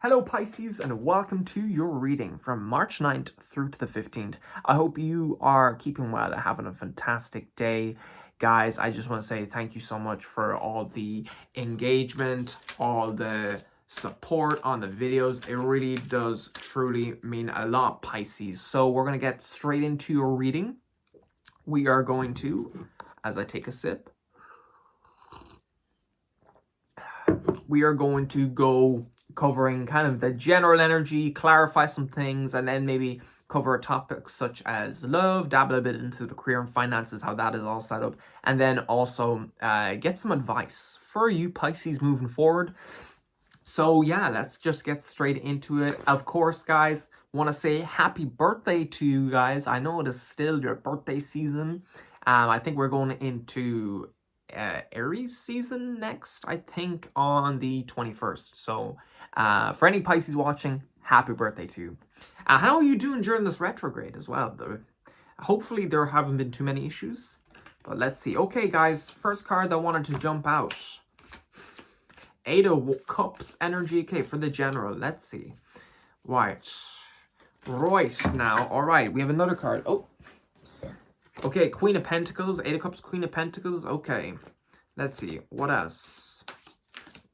Hello Pisces, and welcome to your reading from March 9th through to the 15th. I hope you are keeping well and having a fantastic day. Guys, I just want to say thank you so much for all the engagement, all the support on the videos. It really does truly mean a lot, Pisces. So we're going to get straight into your reading. We are going to, as I take a sip, we are going to go covering kind of the general energy, clarify some things, and then maybe cover topics such as love, dabble a bit into the career and finances, how that is all set up, and then also get some advice for you Pisces moving forward. So yeah, let's just get straight into it. Of course, guys, want to say happy birthday to you guys. I know it is still your birthday season. I think we're going into Aries season next, I think, on the 21st. So for any Pisces watching, happy birthday to you. How are you doing during this retrograde as well? Hopefully there haven't been too many issues, but let's see. Okay, guys, first card that wanted to jump out. Eight of Cups energy. Okay, for the general. Let's see. Right now. All right, we have another card. Oh, okay, Queen of Pentacles. Eight of Cups, Queen of Pentacles. Okay, let's see. What else?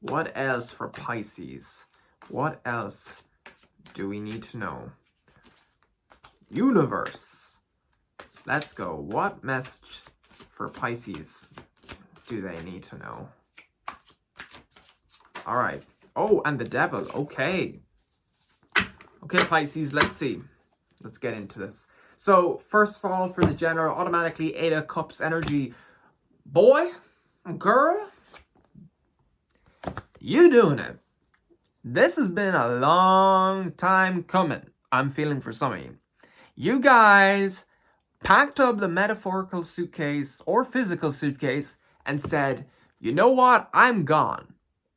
What else for Pisces? What else do we need to know? Universe. Let's go. What message for Pisces do they need to know? All right. Oh, and the devil. Okay. Okay, Pisces, let's see. Let's get into this. So, first of all, for the general, automatically 8 of Cups energy. Boy, girl, you doing it. This has been a long time coming, I'm feeling, for some of you. You guys packed up the metaphorical suitcase or physical suitcase and said, you know what? I'm gone.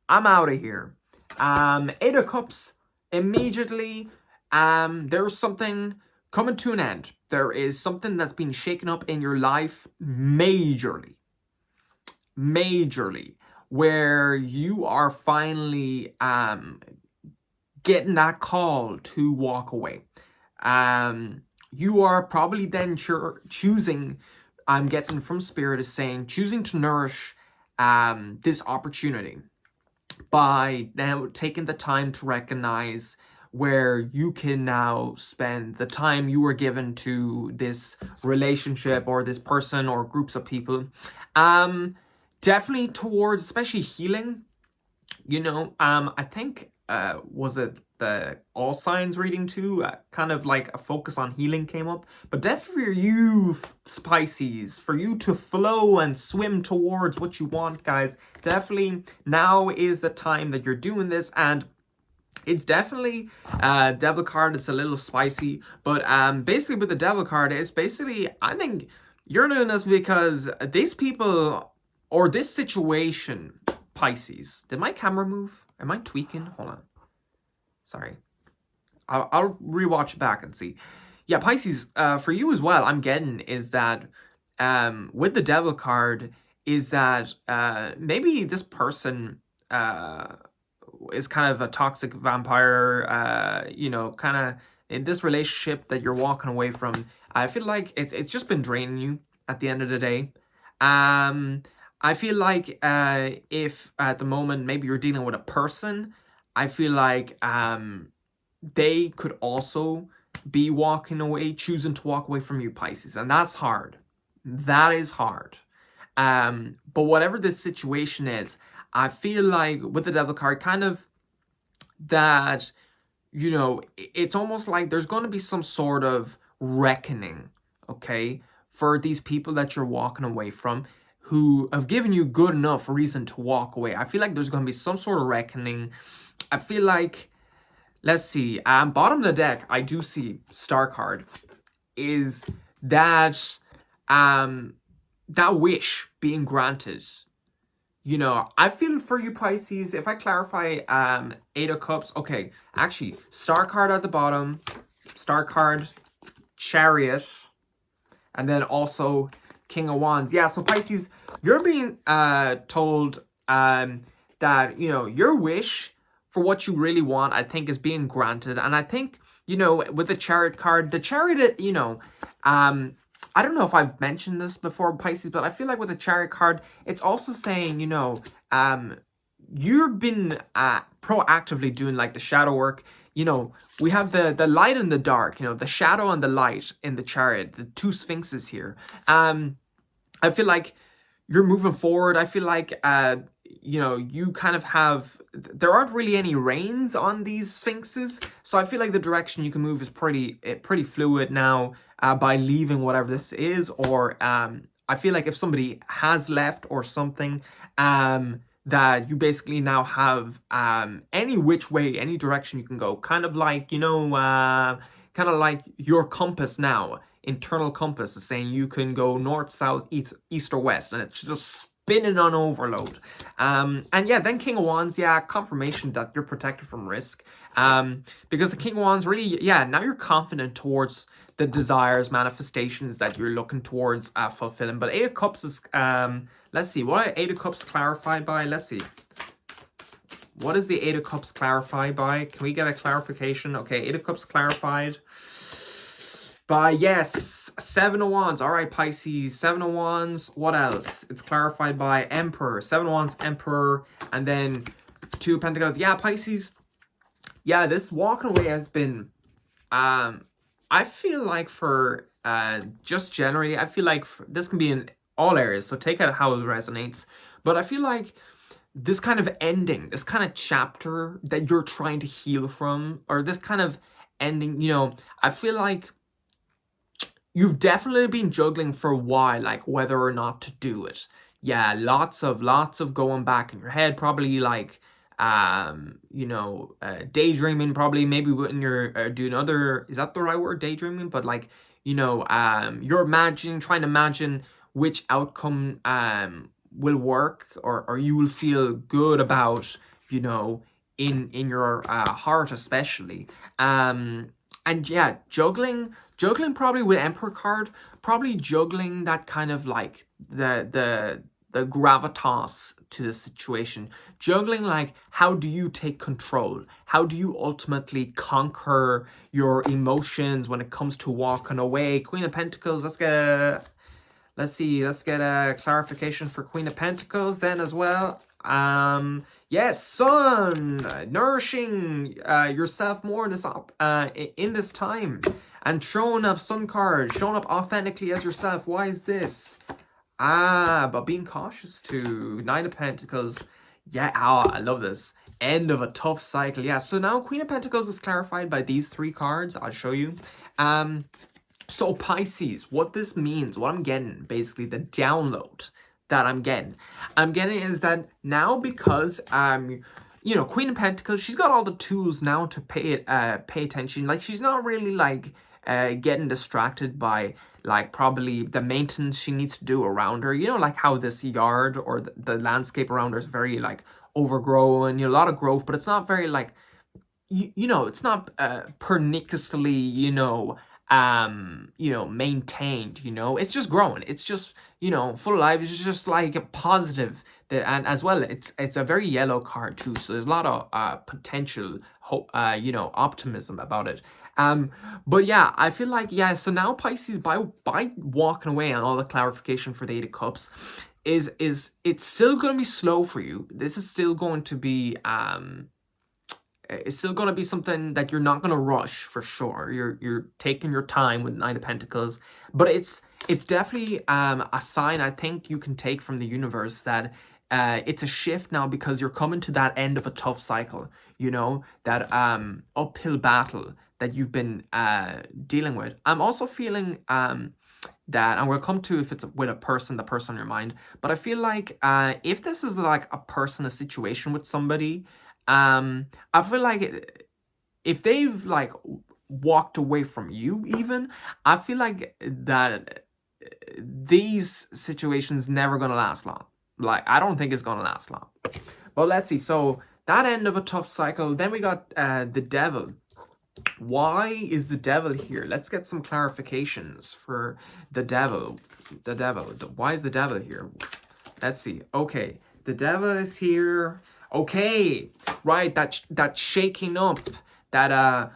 I'm out of here. 8 of Cups, immediately, there's something coming to an end. There is something that's been shaken up in your life majorly, where you are finally getting that call to walk away. You are probably then choosing, I'm getting from Spirit is saying, choosing to nourish this opportunity by now taking the time to recognize where you can now spend the time you were given to this relationship or this person or groups of people. Definitely towards, especially healing, you know. I think, was it the All Signs reading too? Kind of like a focus on healing came up. But definitely for you, Pisces, for you to flow and swim towards what you want, guys, definitely now is the time that you're doing this. And it's definitely devil card. It's a little spicy, but basically with the devil card, it's basically, I think you're doing this because these people or this situation, Pisces. Did my camera move? Am I tweaking? Hold on. Sorry. I'll rewatch back and see. Yeah, Pisces, for you as well, I'm getting is that with the devil card is that maybe this person is kind of a toxic vampire, you know, kind of in this relationship that you're walking away from. I feel like it's just been draining you at the end of the day. I feel like if at the moment maybe you're dealing with a person, I feel like they could also be walking away, choosing to walk away from you, Pisces. And that's hard. That is hard. But whatever this situation is, I feel like with the devil card, kind of that, you know, it's almost like there's going to be some sort of reckoning, okay, for these people that you're walking away from who have given you good enough reason to walk away. I feel like there's going to be some sort of reckoning. I feel like, let's see, bottom of the deck, I do see Star card, is that that wish being granted. You know, I feel for you, Pisces, if I clarify 8 of Cups, okay, actually, Star card at the bottom, Star card, Chariot, and then also King of Wands. Yeah, so Pisces, you're being told that, you know, your wish for what you really want, I think, is being granted. And I think, you know, with the Chariot card, the Chariot, you know, I don't know if I've mentioned this before, Pisces, but I feel like with the Chariot card, it's also saying, you know, you've been proactively doing like the shadow work. You know, we have the light and the dark, you know, the shadow and the light in the Chariot, the two sphinxes here. I feel like you're moving forward. I feel like, you know, you kind of have, there aren't really any reins on these sphinxes. So I feel like the direction you can move is pretty fluid now, by leaving whatever this is. Or I feel like if somebody has left or something, that you basically now have any which way, any direction you can go. Kind of like, you know, kind of like your compass now. Internal compass is saying you can go north, south, east or west, and it's just spinning on overload. And yeah, then King of Wands, yeah, confirmation that you're protected from risk. Because the King of Wands really, yeah, now you're confident towards the desires, manifestations that you're looking towards fulfilling. But Eight of Cups is, let's see, what are Eight of Cups clarified by? Let's see. What is the Eight of Cups clarified by? Can we get a clarification? Okay, Eight of Cups clarified by, yes, Seven of Wands. All right, Pisces, Seven of Wands. What else? It's clarified by Emperor. Seven of Wands, Emperor, and then Two of Pentacles. Yeah, Pisces. Yeah, this walking away has been, I feel like for, just generally, I feel like this can be in all areas, so take it how it resonates. But I feel like this kind of ending, this kind of chapter that you're trying to heal from, or this kind of ending, you know, I feel like you've definitely been juggling for a while, like whether or not to do it. Yeah, lots of going back in your head, probably like, you know, daydreaming, probably maybe when you're doing other, is that the right word, daydreaming? But like, you know, you're trying to imagine which outcome will work, or you will feel good about, you know, in your heart especially. And yeah, juggling probably with Emperor card, probably juggling that kind of like the gravitas to the situation. Juggling like, how do you take control? How do you ultimately conquer your emotions when it comes to walking away? Queen of Pentacles, let's get a clarification for Queen of Pentacles then as well. Yes, Sun, nourishing yourself more in this time, and showing up, Sun card, showing up authentically as yourself. Why is this? But being cautious too. Nine of Pentacles. Yeah, I love this. End of a tough cycle. Yeah, so now Queen of Pentacles is clarified by these three cards. I'll show you. So Pisces, what this means, what I'm getting, basically the download that I'm getting is that now, because you know, Queen of Pentacles, she's got all the tools now to pay attention. Like, she's not really like getting distracted by like probably the maintenance she needs to do around her. You know, like how this yard or the landscape around her is very like overgrown, you know, a lot of growth, but it's not very like, you know, it's not perniciously, you know, maintained, you know, it's just growing, it's just, you know, full of life. It's just like a positive, and as well, it's a very yellow card too, so there's a lot of potential hope, you know, optimism about it. But yeah, I feel like, yeah, so now Pisces, by walking away on all the clarification for the Eight of Cups, is it's still going to be slow for you. This is still going to be it's still going to be something that you're not going to rush, for sure. You're taking your time with Nine of Pentacles, but it's definitely a sign, I think, you can take from the universe that it's a shift now, because you're coming to that end of a tough cycle, you know, that uphill battle that you've been dealing with. I'm also feeling that, and we'll come to if it's with a person, the person on your mind, but I feel like if this is like a person, a situation with somebody, I feel like if they've like walked away from you, even, I feel like that these situations never gonna last long. Like, I don't think it's gonna last long. But let's see. So that end of a tough cycle. Then we got the Devil. Why is the Devil here? Let's get some clarifications for the Devil. Why is the Devil here? Let's see. Okay, the Devil is here. Okay, right, that shaking up, that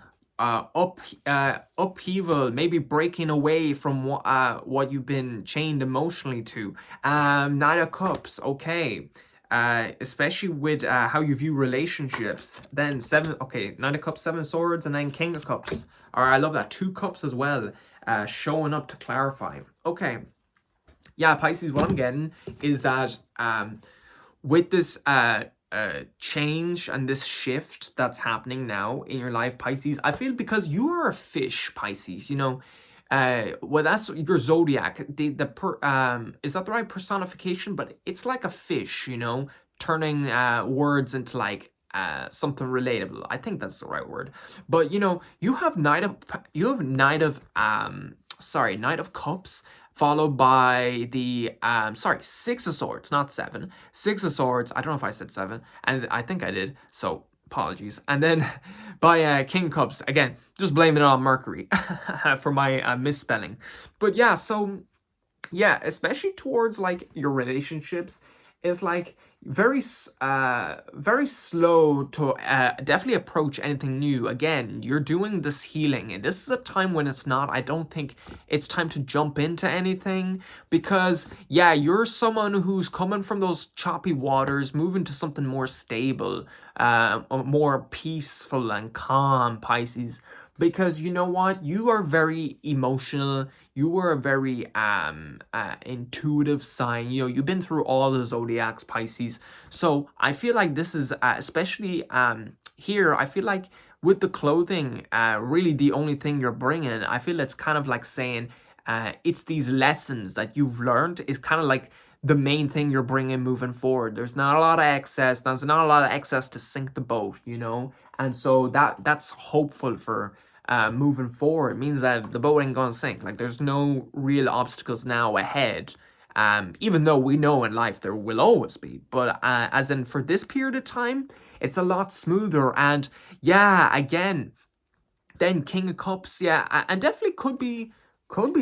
upheaval, maybe breaking away from what you've been chained emotionally to. Knight of Cups, okay. Especially with how you view relationships. Then seven, okay, Knight of Cups, Seven of Swords, and then King of Cups. Or I love that, two cups as well, showing up to clarify. Okay, yeah, Pisces, what I'm getting is that with this change and this shift that's happening now in your life, Pisces, I feel because you are a fish, Pisces, you know, well, that's your zodiac. Is that the right personification? But it's like a fish, you know, turning words into like something relatable. I think that's the right word. But you know, Knight of Cups, followed by the Six of Swords, not seven. Six of Swords. I don't know if I said seven, and I think I did. So apologies. And then by King of Cups, again, just blame it on Mercury for my misspelling. But yeah, so yeah, especially towards like your relationships, is like very slow to definitely approach anything new. Again, you're doing this healing, and this is a time when it's not, I don't think it's time to jump into anything, because yeah, you're someone who's coming from those choppy waters, moving to something more stable, more peaceful and calm, Pisces. Because you know what, you are very emotional, you were a very intuitive sign, you know, you've been through all the zodiacs, Pisces. So I feel like this is especially here, I feel like with the clothing, really the only thing you're bringing, I feel it's kind of like saying it's these lessons that you've learned is kind of like the main thing you're bringing moving forward. There's not a lot of excess. There's not a lot of excess to sink the boat, you know? And so that's hopeful for moving forward. It means that the boat ain't gonna sink. Like, there's no real obstacles now ahead. Even though we know in life there will always be. But as in for this period of time, it's a lot smoother. And yeah, again, then King of Cups, yeah, and definitely could be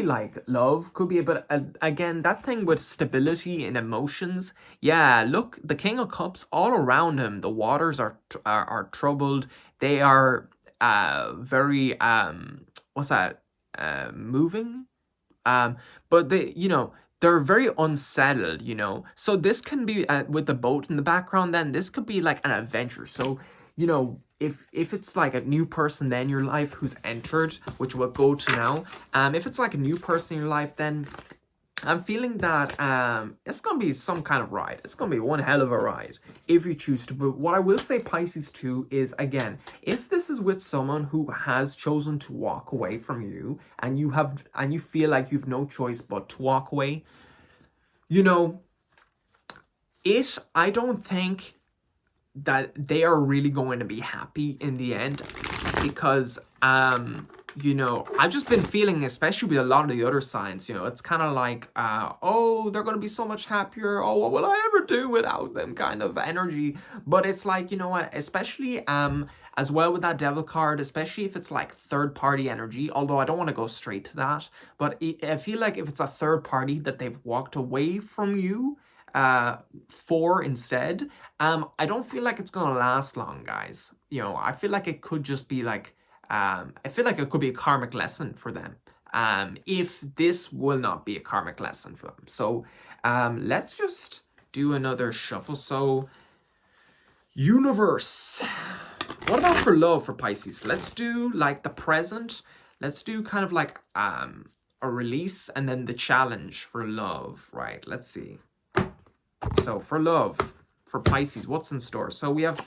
like love, could be, but again, that thing with stability and emotions, yeah, look, the King of Cups, all around him, the waters are troubled. They are very what's that, moving, but they, you know, they're very unsettled, you know. So this can be with the boat in the background, then this could be like an adventure. So, you know, if it's like a new person then in your life who's entered, which we'll go to now, if it's like a new person in your life, then I'm feeling that it's gonna be some kind of ride. It's gonna be one hell of a ride if you choose to. But what I will say, Pisces, too, is again, if this is with someone who has chosen to walk away from you, and you feel like you've no choice but to walk away, you know, I don't think that they are really going to be happy in the end, because you know, I've just been feeling, especially with a lot of the other signs, you know, it's kind of like oh, they're going to be so much happier, oh, what will I ever do without them kind of energy. But it's like, you know what, especially as well with that devil card, especially if it's like third party energy, although I don't want to go straight to that, but I feel like if it's a third party that they've walked away from you for instead, I don't feel like it's gonna last long, guys. You know, I feel like it could just be like I feel like it could be a karmic lesson for them, if this will not be a karmic lesson for them. So let's just do another shuffle. So universe, what about for love for Pisces? Let's do like the present. Let's do kind of like a release, and then the challenge for love, right? Let's see. So for love, for Pisces, what's in store? So we have,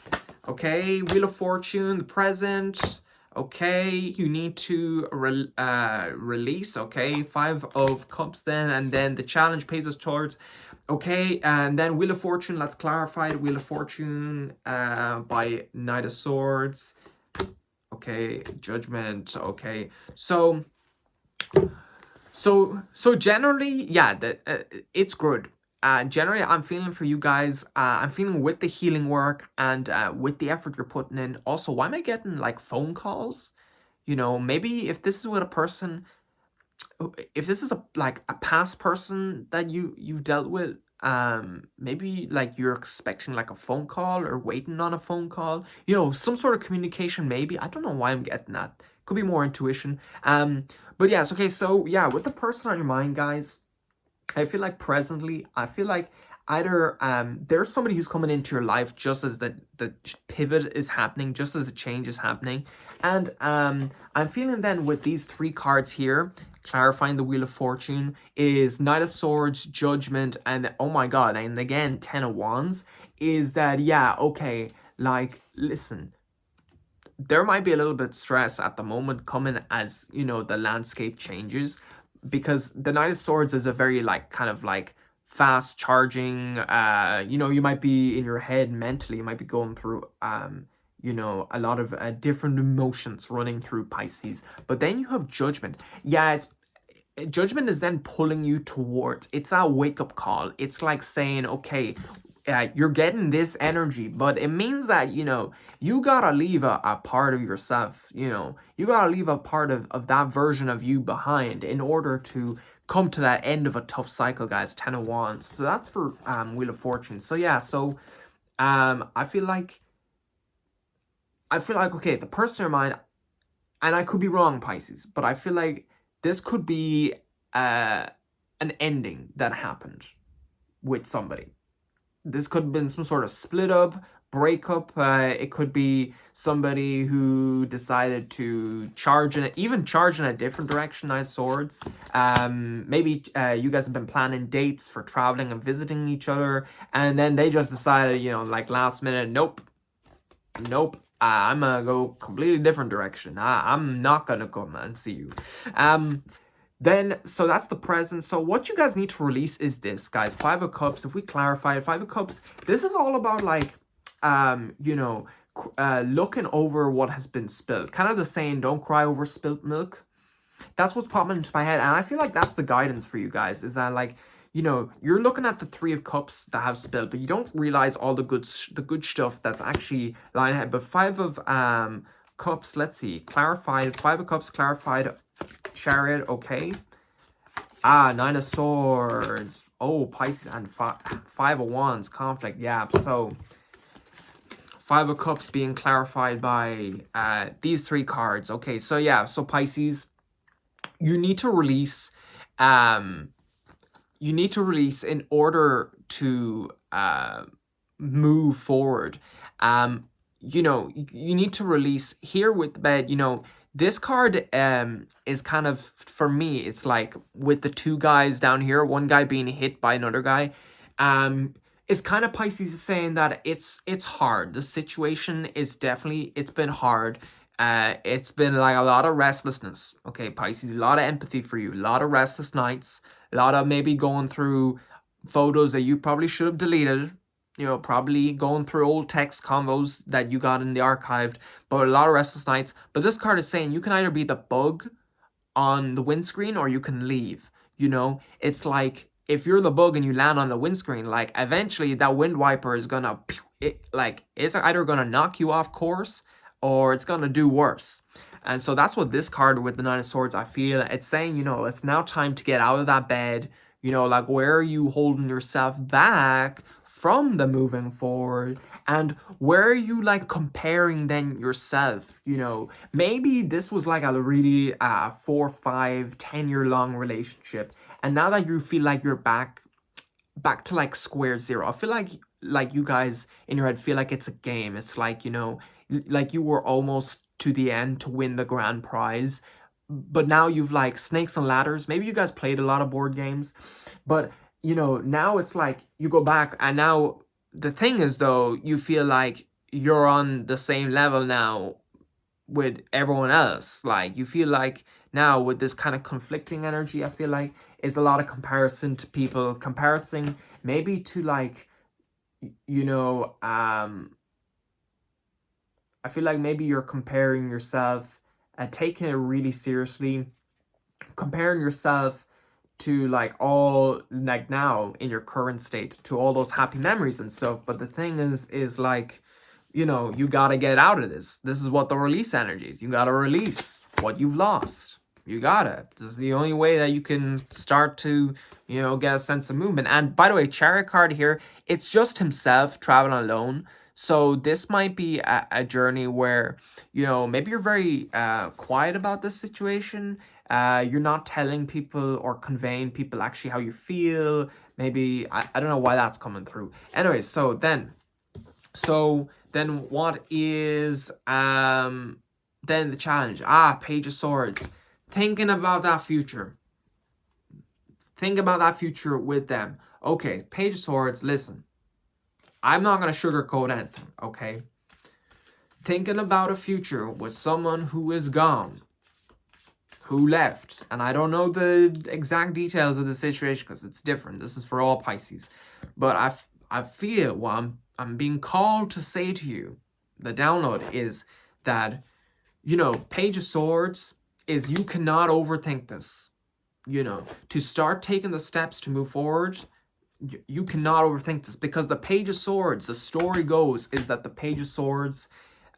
okay, Wheel of Fortune, the present. Okay, you need to release. Okay, Five of Cups then, and then the challenge pays us towards. Okay, and then Wheel of Fortune, let's clarify the Wheel of Fortune by Knight of Swords. Okay, Judgment. Okay, so generally, yeah, it's good. Generally, I'm feeling for you guys. I'm feeling with the healing work and with the effort you're putting in. Also, why am I getting like phone calls? You know, maybe if this is with a person, if this is like a past person that you've dealt with, maybe like you're expecting like a phone call or waiting on a phone call, you know, some sort of communication. Maybe, I don't know why I'm getting that. Could be more intuition. But yes, okay, so yeah, with the person on your mind, guys, I feel like presently, I feel like either there's somebody who's coming into your life just as the pivot is happening, just as the change is happening. And I'm feeling then with these three cards here, clarifying the Wheel of Fortune, is Knight of Swords, Judgment, and oh my god, and again, Ten of Wands, is that, yeah, okay, like, listen, there might be a little bit stress at the moment coming as, you know, the landscape changes, because the Knight of Swords is a very like kind of like fast charging, you know, you might be in your head mentally, you might be going through you know, a lot of different emotions running through Pisces. But then you have Judgment. Yeah, it's Judgment is then pulling you towards, it's that wake-up call. It's like saying, okay, you're getting this energy, but it means that, you know, you gotta leave a part of yourself, you know, you gotta leave a part of that version of you behind in order to come to that end of a tough cycle, guys. Ten of Wands. So that's for Wheel of Fortune. So yeah, so I feel like okay, the person in your mind, and I could be wrong, Pisces, but I feel like this could be an ending that happened with somebody. This could have been some sort of split up, breakup. It could be somebody who decided to charge in even charge in a different direction. Knight of Swords. Maybe you guys have been planning dates for traveling and visiting each other, and then they just decided, you know, like last minute, nope, nope. I'm gonna go completely different direction. I'm not gonna come and see you. Then, so that's the present. So what you guys need to release is this, guys. Five of Cups. If we clarify it, Five of Cups, this is all about like, you know, looking over what has been spilled. Kind of the saying, don't cry over spilt milk. That's what's popping into my head. And I feel like that's the guidance for you guys, is that like, you know, you're looking at the Three of Cups that have spilled, but you don't realize all the good stuff that's actually lying ahead. But Five of Cups, let's see, clarified. Five of Cups clarified. Chariot, okay. Nine of Swords. Oh, Pisces, and Five of Wands, conflict. Yeah, so Five of Cups being clarified by these three cards. Okay, so yeah, so Pisces, you need to release. You need to release in order to move forward. You know, you need to release here with the bed, you know. This card is kind of, for me, it's like with the two guys down here, one guy being hit by another guy. It's kind of Pisces saying that it's hard. The situation is definitely, it's been hard. It's been like a lot of restlessness. Okay, Pisces, a lot of empathy for you. A lot of restless nights. A lot of maybe going through photos that you probably should have deleted. You know, probably going through old text combos that you got in the archive, but a lot of restless nights. But this card is saying you can either be the bug on the windscreen or you can leave. You know, it's like if you're the bug and you land on the windscreen, like eventually that wind wiper is gonna, it's either gonna knock you off course or it's gonna do worse. And so that's what this card with the Nine of Swords, I feel it's saying, you know, it's now time to get out of that bed. You know, like, where are you holding yourself back from the moving forward, and where are you like comparing then yourself? You know, maybe this was like a really 4, 5, 10-year long relationship, and now that you feel like you're back to like square zero, I feel like you guys in your head feel like it's a game. It's like, you know, like you were almost to the end to win the grand prize, but now you've like snakes and ladders. Maybe you guys played a lot of board games, but you know, now it's like you go back, and now the thing is, though, you feel like you're on the same level now with everyone else. Like, you feel like now with this kind of conflicting energy, I feel like is a lot of comparison to people, comparison maybe to like, you know, I feel like maybe you're comparing yourself, taking it really seriously, comparing yourself to like all like now in your current state to all those happy memories and stuff. But the thing is like, you know, you gotta get out of this. This is what the release energy is. You gotta release what you've lost. You gotta. This is the only way that you can start to, get a sense of movement. And by the way, Chariot card here, it's just himself traveling alone. So this might be a journey where, maybe you're very quiet about this situation. You're not telling people or conveying people actually how you feel. Maybe, I don't know why that's coming through. Anyway, so then what is then the challenge? Page of Swords. Thinking about that future. Think about that future with them. Okay, Page of Swords, listen. I'm not going to sugarcoat anything, okay? Thinking about a future with someone who is gone, who left. And I don't know the exact details of the situation because it's different. This is for all Pisces. But I feel what I'm being called to say to you, the download is that, Page of Swords is you cannot overthink this. To start taking the steps to move forward, you cannot overthink this, because the Page of Swords, the story goes, is that the Page of Swords,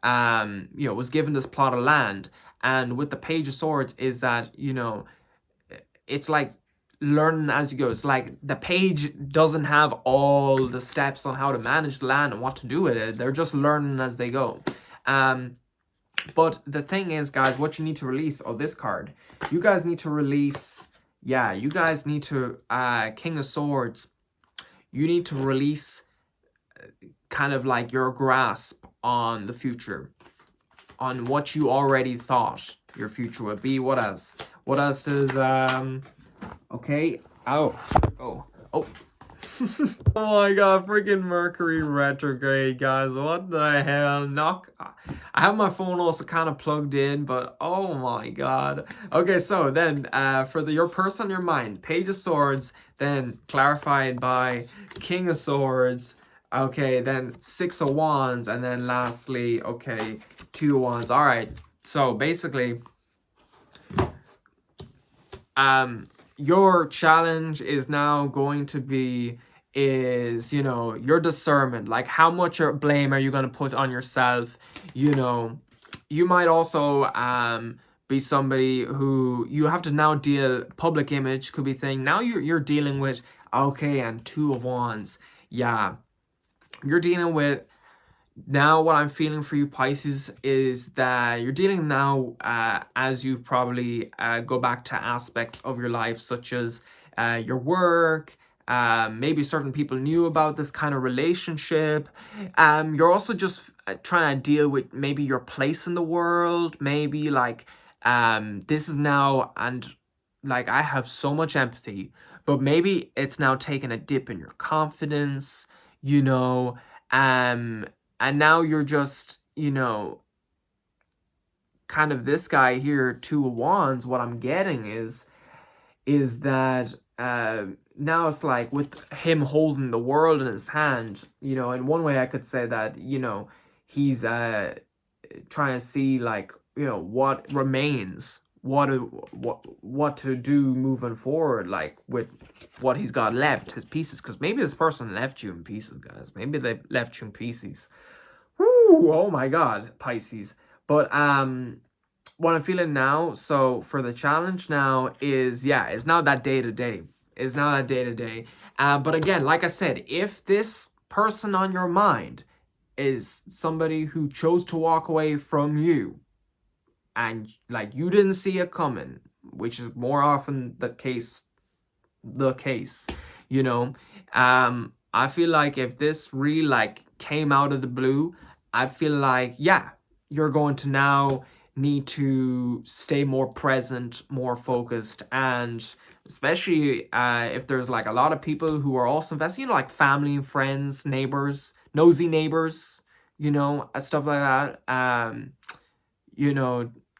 was given this plot of land. And with the Page of Swords is that, it's like learning as you go. It's like the page doesn't have all the steps on how to manage the land and what to do with it. They're just learning as they go. But the thing is, guys, what you need to release, this card, you guys need to release, you guys need to, King of Swords, you need to release kind of like your grasp on the future, on what you already thought your future would be. What else? What else does, okay, oh. Oh my god, freaking Mercury retrograde, guys. What the hell? I have my phone also kind of plugged in, but oh my god. Okay, so then for your person on your mind, Page of Swords, then clarified by King of Swords, okay, then Six of Wands, and then lastly, okay, Two of Wands. All right, so basically, your challenge is now going to be your discernment. Like, how much blame are you going to put on yourself? You might also be somebody who you have to now deal, public image could be thing. Now you're dealing with, okay, and Two of Wands. Yeah, you're dealing with, now what I'm feeling for you, Pisces, is that you're dealing now as you probably go back to aspects of your life, such as your work. Maybe certain people knew about this kind of relationship. You're also just trying to deal with maybe your place in the world. Maybe like this is now, and like I have so much empathy, but maybe it's now taking a dip in your confidence, and now you're just, kind of this guy here, Two of Wands. What I'm getting is that now it's like with him holding the world in his hand, in one way I could say that, he's trying to see like, what remains, what to do moving forward, like with what he's got left, his pieces, because maybe this person left you in pieces, guys. Maybe they left you in pieces. Woo, oh my god, Pisces. But what I'm feeling now, so for the challenge now is, it's now that day to day. It's now that day to day. But again, like I said, if this person on your mind is somebody who chose to walk away from you, and like you didn't see it coming, which is more often the case, I feel like if this really like came out of the blue, I feel like, you're going to now need to stay more present, more focused, and especially if there's like a lot of people who are also investing, like family and friends, neighbors, nosy neighbors, stuff like that.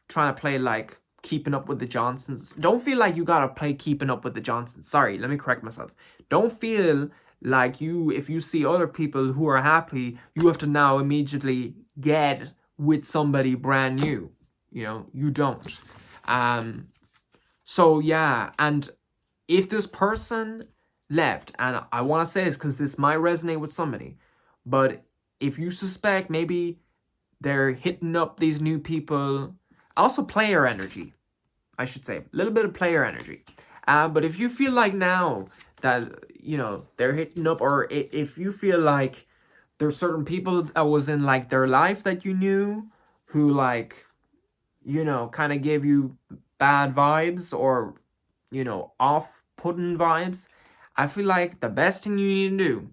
Trying to play like Keeping Up with the Johnsons. Don't feel like you gotta play Keeping Up with the Johnsons. Sorry, let me correct myself. Don't feel like if you see other people who are happy, you have to now immediately get with somebody brand new. You don't. So yeah, and if this person left, and I want to say this because this might resonate with somebody, but if you suspect maybe they're hitting up these new people, also player energy. I should say. A little bit of player energy. But if you feel like now that, you know, they're hitting up, or if you feel like there's certain people that was in like their life that you knew who like, you know, kind of gave you bad vibes or, you know, off-putting vibes, I feel like the best thing you need to do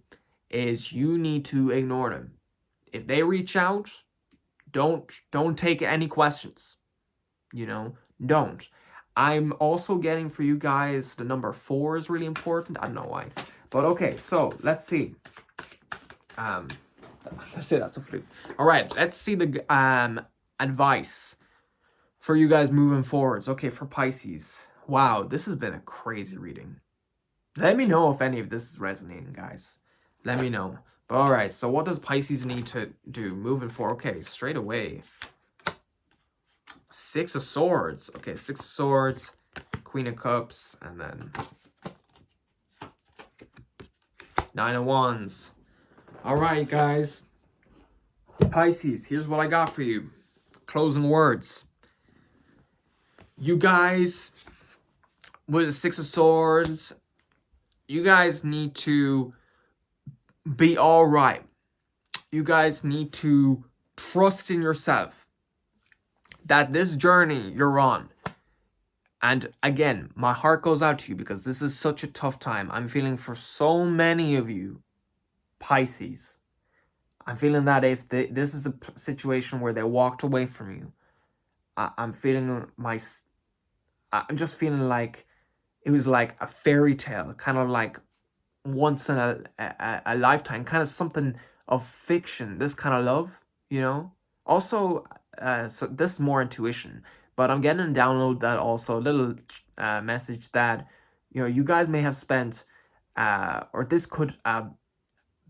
is you need to ignore them. If they reach out, don't take any questions. You know, don't. I'm also getting for you guys the number 4 is really important. I don't know why. But okay, so let's see. Let's say that's a flute. All right, let's see the advice for you guys moving forwards. Okay, for Pisces. Wow, this has been a crazy reading. Let me know if any of this is resonating, guys. Let me know. But all right, so what does Pisces need to do moving forward? Okay, straight away. 6 of Swords. Okay, 6 of Swords, Queen of Cups, and then 9 of Wands. All right, guys. Pisces, here's what I got for you. Closing words. You guys, with the 6 of Swords, you guys need to be all right. You guys need to trust in yourself that this journey you're on, and again, my heart goes out to you because this is such a tough time. I'm feeling for so many of you, Pisces. I'm feeling that if this is a situation where they walked away from you, I'm just feeling like it was like a fairy tale, kind of like once in a lifetime, kind of something of fiction, this kind of love, you know? Also, so this is more intuition, but I'm getting a download that also, a little message that, you know, you guys may have spent, or this could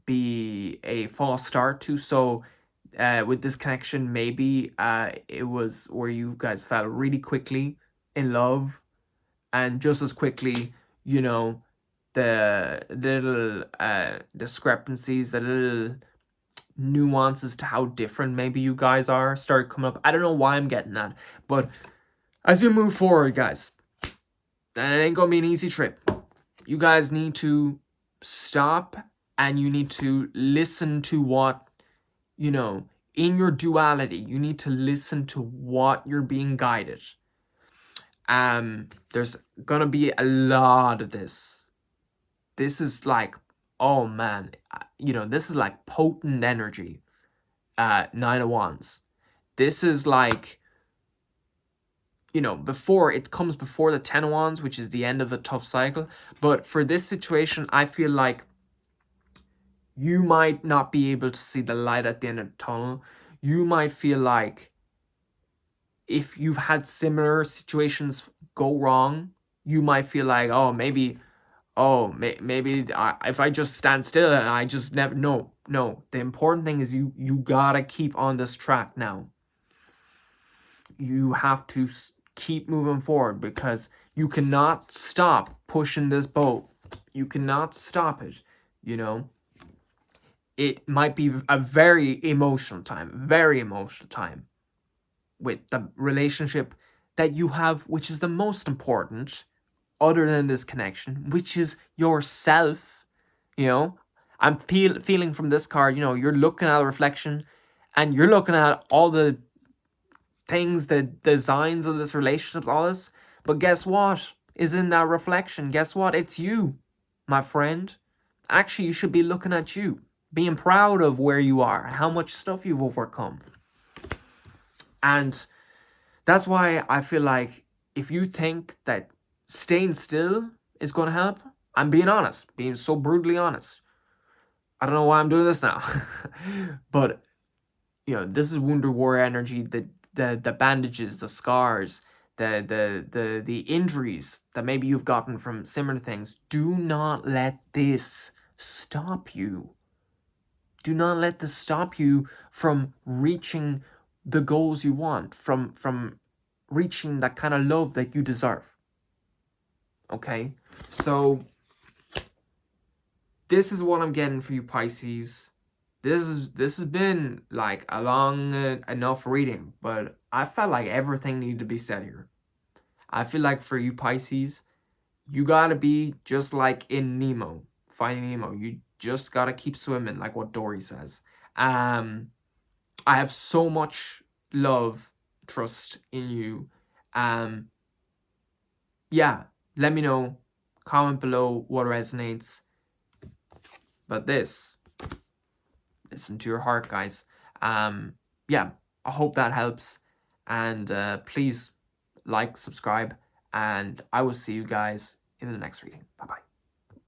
be a false start to, so with this connection, maybe it was where you guys fell really quickly in love, and just as quickly, you know, the little discrepancies, the little nuances to how different maybe you guys are start coming up. I don't know why I'm getting that, but as you move forward, guys, and it ain't gonna be an easy trip. You guys need to stop and you need to listen to what, you know, in your duality, you need to listen to what you're being guided. There's gonna be a lot of this. This is like, oh man, you know, this is like potent energy. 9 of Wands. This is like, you know, it comes before the 10 of Wands, which is the end of a tough cycle. But for this situation, I feel like you might not be able to see the light at the end of the tunnel. You might feel like if you've had similar situations go wrong, you might feel like, oh, maybe if I just stand still and I just never, no. The important thing is you gotta keep on this track now. You have to keep moving forward because you cannot stop pushing this boat. You cannot stop it, you know. It might be a very emotional time with the relationship that you have, which is the most important, other than this connection, which is yourself. You know, I'm feeling from this card, you know, you're looking at a reflection and you're looking at all the things, the designs of this relationship, all this. But guess what is in that reflection? Guess what? It's you, my friend. Actually, you should be looking at you, being proud of where you are, how much stuff you've overcome. And that's why I feel like if you think that staying still is going to help, I'm being honest, being so brutally honest. I don't know why I'm doing this now. But, you know, this is Wounded Warrior energy, the bandages, the scars, the injuries that maybe you've gotten from similar things. Do not let this stop you. Do not let this stop you from reaching the goals you want, from reaching that kind of love that you deserve. Okay? So this is what I'm getting for you, Pisces. This has been like a long enough reading, but I felt like everything needed to be said here. I feel like for you Pisces, you gotta be just like in Nemo, Finding Nemo. You just gotta keep swimming, like what Dory says. I have so much love, trust in you. Yeah, let me know. Comment below what resonates. But this, listen to your heart, guys. Yeah, I hope that helps. And please like, subscribe, and I will see you guys in the next reading. Bye-bye.